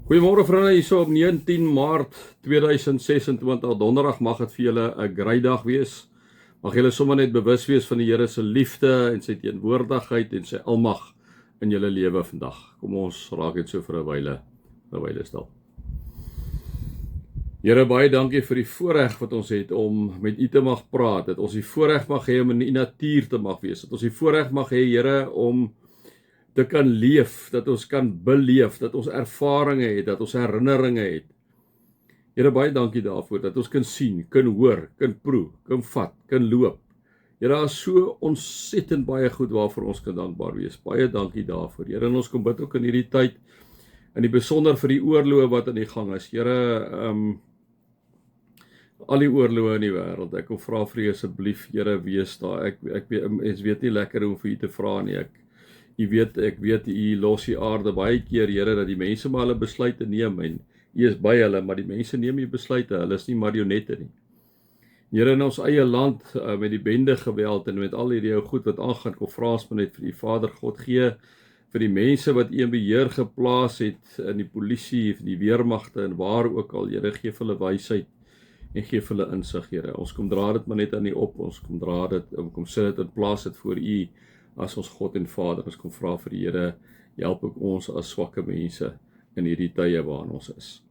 Goeiemôre vriende, hier so op 19 Maart 2026, donderdag mag dit vir julle 'n grys dag wees. Mag julle sommer net bewus wees van die Here se liefde en sy teenwoordigheid en sy almag in julle lewe vandag. Kom ons raak dit so vir 'n wyle stil. Here, baie dankie vir die voorreg wat ons het om met U te mag praat, dat ons die voorreg mag hê om in U natuur te mag wees, dat ons die voorreg mag hê, Here, om te kan leef, dat ons kan beleef, dat ons ervarings het, dat ons herinneringe het. Here, baie dankie daarvoor, dat ons kan sien, kan hoor, kan proe, kan vat, kan loop. Here, daar is so ontsettend baie goed waarvoor ons kan dankbaar wees. Baie dankie daarvoor. Here, en ons kom bid ook in hierdie tyd, in die besonder vir die oorloë wat aan die gang is. Here, al die oorloë in die wêreld, ek wil vra vir U asseblief, Here, wees daar. Ek weet nie lekker hoe om vir U te vra nie. Ek weet U los die aarde baie keer, Here, dat die mense maar hulle besluite neem en U is by hulle, maar die mense neem die besluite, hulle is nie marionette nie. Here, in ons eie land, met die bende geweld en met al hierdie ou goed wat aangaan, kom vra ons maar net vir die Vader God, gee vir die mense wat U in beheer geplaas het, in die polisie, die weermagte en waar ook al, Here, gee vir hulle wysheid en gee vir hulle insig, Here. Ons kom dra dit maar net aan U op, ons kom dra dit, kom sit dit en plaas dit voor U, as ons God en Vader. Ons kom vra vir die Here, help ook ons as swakke mense in hierdie tye waarin ons is.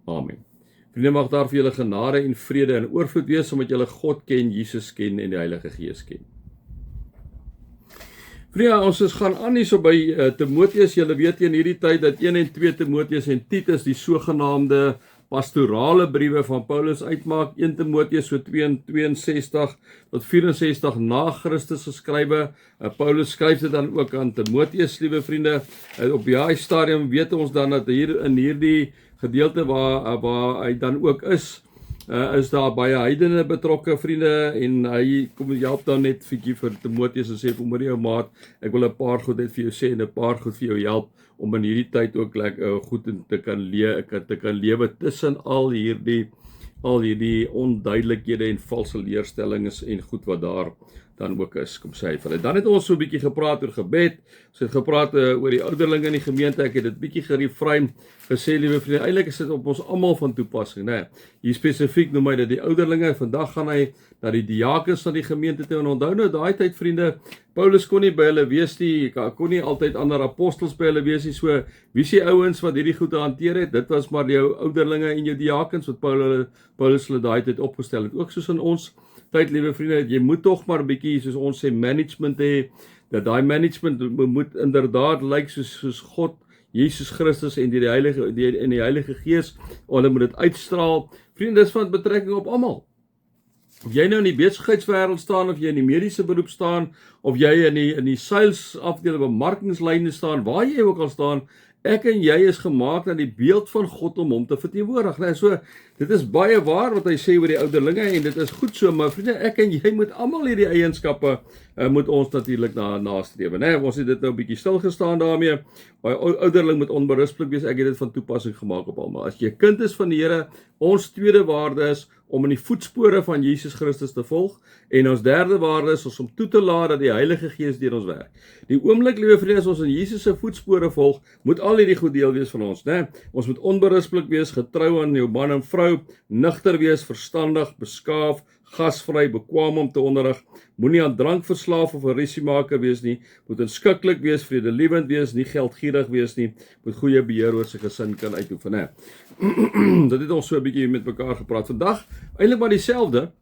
Amen. Vriende, mag daar vir julle genade en vrede en oorvloed wees, omdat julle God ken, Jesus ken en die Heilige Gees ken. Vriende, ons gaan aan hier so by Timoteus. Julle weet in hierdie tyd dat 1 en 2 Timoteus en Titus die sogenaamde pastorale briewe van Paulus uitmaak. 1 Timoteus so 62 tot 64 na Christus geskrywe. Paulus skryf dit dan ook aan Timoteus, liewe vriende. Op daai stadium weet ons dan dat hier in hierdie gedeelte waar hy dan ook is daar baie heidene betrokke, vriende, en hy kom help dan net vir Timoteus en sê, vir my ou maat, ek wil 'n paar goed net vir jou sê en 'n paar goed vir jou help om in hierdie tyd ook goed te kan lewe tussen al hierdie onduidelikhede en valse leerstellings en goed wat daar dan ook is, kom sê hy vir hulle. Dan het ons so 'n bietjie gepraat oor gebed, ons het gepraat oor die ouderlinge in die gemeente, ek het dit bietjie gereframe, gesê, liewe vriende, eintlik is dit op ons almal van toepassing, né? Hier spesifiek noem hy dat die ouderlinge, vandag gaan hy na die diakens van die gemeente toe, en onthou nou daai tyd, vriende, Paulus kon nie by hulle wees nie, kon nie altyd ander apostels by hulle wees nie, so wie is die ouens wat hierdie goed hanteer het? Dit was maar jou ouderlinge en jou diakens wat Paulus hulle daai tyd opgestel het, ook soos in ons tyd, liewe vriende, jy moet tog maar 'n bietjie, soos ons sê, management hê, dat daai management moet inderdaad lyk soos God, Jesus Christus en die Heilige Gees, hulle moet dit uitstraal. Vriende, dis van betrekking op almal. Of jy nou in die besigheidswêreld staan, of jy in die mediese beroep staan, of jy in die sales afdeling, bemarkingslyne staan, waar jy ook al staan, ek en jy is gemaak na die beeld van God om hom te verteenwoordig. Nou, so, dit is baie waar wat hy sê oor die ouderlinge, en dit is goed so, maar vriende, ek en jy moet almal hierdie eienskappe, moet ons natuurlik nastreef. Nee, ons het dit nou 'n bietjie stilgestaan daarmee, maar ouderling moet onberispelik wees, ek het dit van toepassing gemaak op almal. As jy 'n kind is van die Here, ons tweede waarde is om in die voetspore van Jesus Christus te volg, en ons derde waarde is om toe te laat dat die Heilige Gees deur ons werk. Die oomblik, liewe vriende, as ons in Jesus se voetspore volg, moet al hierdie goed deel wees van ons, né? Ons moet onberispelik wees, getrou aan jou man en vrou, nugter wees, verstandig, beskaaf, gasvry, bekwam om te onderrig, moenie aan drank verslaaf of 'n rusiemaker wees nie, moet inskikkelik wees, vredelievend wees, nie geldgierig wees nie, moet goeie beheer oor sy gesin kan uitoefen, né? Dit het ons so 'n bietjie met mekaar gepraat vandag, eintlik maar dieselfde.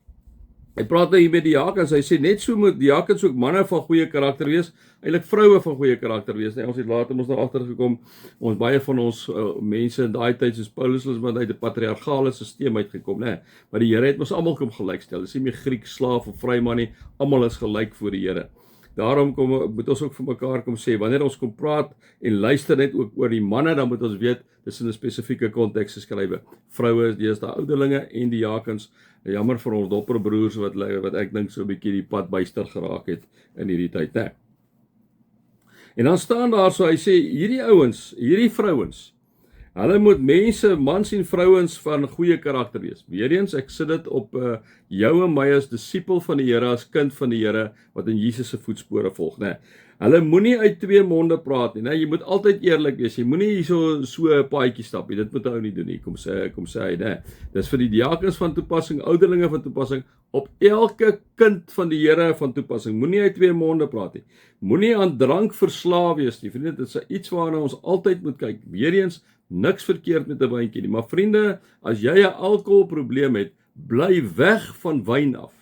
Hy praat nou hier met diakens, hy sê net so moet diakens ook manne van goeie karakter wees, eintlik vroue van goeie karakter wees, nee, ons het later ons nou agtergekom, baie van ons mense in daai tyd soos Paulus is maar uit 'n patriargale stelsel uitgekom, né? Maar die Here het ons almal kom gelykstel, dis nie meer Griek, slaaf of vryman nie, almal is gelyk voor die Here. Daarom moet ons ook vir mekaar kom sê, wanneer ons kom praat en luister net ook oor die manne, dan moet ons weet, dis in 'n spesifieke konteks geskrywe. Vroue, dis die ouderlinge en die diakens, jammer vir ons dopperbroers wat ek dink so 'n bietjie die pad byster geraak het in hierdie tyd, né? En dan staan daar so, hy sê, hierdie ouens, hierdie vrouens, hulle moet mense, mans en vrouens van goeie karakter wees. Weereens, ek sit dit op jou en my as disipel van die Here, as kind van die Here, wat in Jesus se voetspore volg, né? Hulle moenie uit twee monde praat nie, né? Jy moet altyd eerlik wees. Jy moenie hierso so 'n paadjie stap nie. Dit moet ou nie doen nie. Kom sê hy, né? Dis vir die diakens van toepassing, ouderlinge van toepassing, op elke kind van die Here van toepassing. Moenie uit twee monde praat nie. Moenie aan drank verslaaf wees nie. Vriende, dit is iets waarna ons altyd moet kyk. Weereens niks verkeerd met 'n wyntjie nie, maar vriende, as jy 'n alkoholprobleem het, bly weg van wyn af.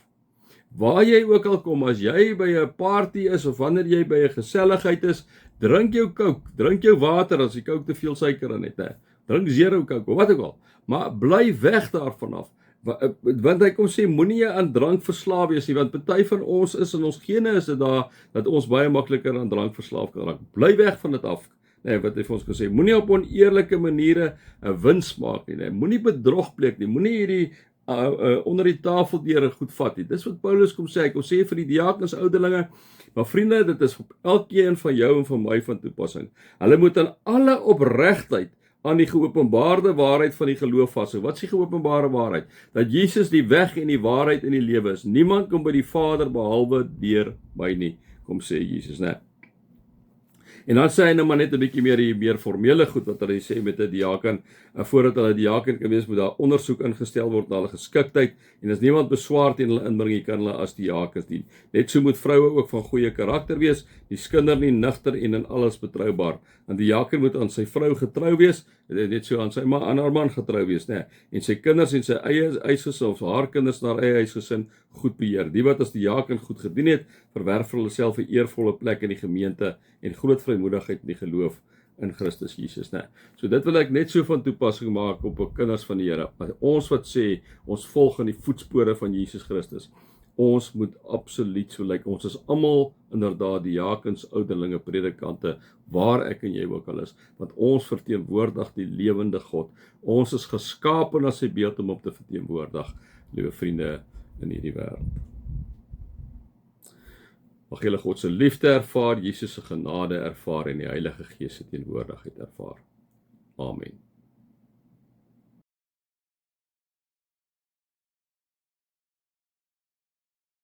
Waar jy ook al kom, as jy by 'n party is of wanneer jy by 'n geselligheid is, drink jou Coke, drink jou water as die Coke te veel suiker in het, hè. Drink zero Coke, wat ook al. Maar bly weg daarvan af. Want hy kom sê moenie jy aan drank verslaaf wees nie, want party van ons is in ons gene is dit daar dat ons baie makliker aan drank verslaaf kan raak. Bly weg van dit af. Nee, wat hy vir ons gesê, moenie op oneerlike maniere 'n wins maak nie, nee. Moenie bedrog pleeg nie, moenie hierdie onder die tafel deur goed vat nie. Dis wat Paulus kom sê. Hy kom sê vir die diakens, ouderlinge, maar vriende, dit is op elkeen van jou en van my van toepassing. Hulle moet in alle opregtheid aan die geopenbaarde waarheid van die geloof vashou. Wat is die geopenbare waarheid? Dat Jesus die weg en die waarheid en die lewe is. Niemand kom by die Vader behalwe deur my nie, kom sê Jesus, né? En dan sê hy nou maar net 'n bietjie meer formele goed wat hulle sê met 'n diaken. Voordat hulle diaken kan wees, moet daar ondersoek ingestel word na hulle geskiktheid en as niemand beswaar teen hulle inbring, kan hulle as diakens dien. Net so moet vroue ook van goeie karakter wees, nie skinder nie, nugter en in alles betroubaar. 'n Diaken moet aan sy vrou getrou wees, net so aan haar man getrou wees, né? En sy kinders en sy eie huisgesin of haar kinders na haar eie huisgesin goed beheer. Die wat as diaken goed gedien het, verwerf vir hulself 'n eervolle plek in die gemeente en groot vrymoedigheid in die geloof in Christus Jesus, né? So dit wil ek net so van toepassing maak op kinders van die Here. Ons wat sê ons volg in die voetspore van Jesus Christus. Ons moet absoluut so lyk. Ons is almal inderdaad diakens, ouderlinge, predikante, waar ek en jy ook al is, want ons verteenwoordig die lewende God. Ons is geskape na sy beeld om te verteenwoordig, liewe vriende, in hierdie wêreld. Mag julle God se liefde ervaar, Jesus se genade ervaar en die Heilige Gees se teenwoordigheid ervaar. Amen.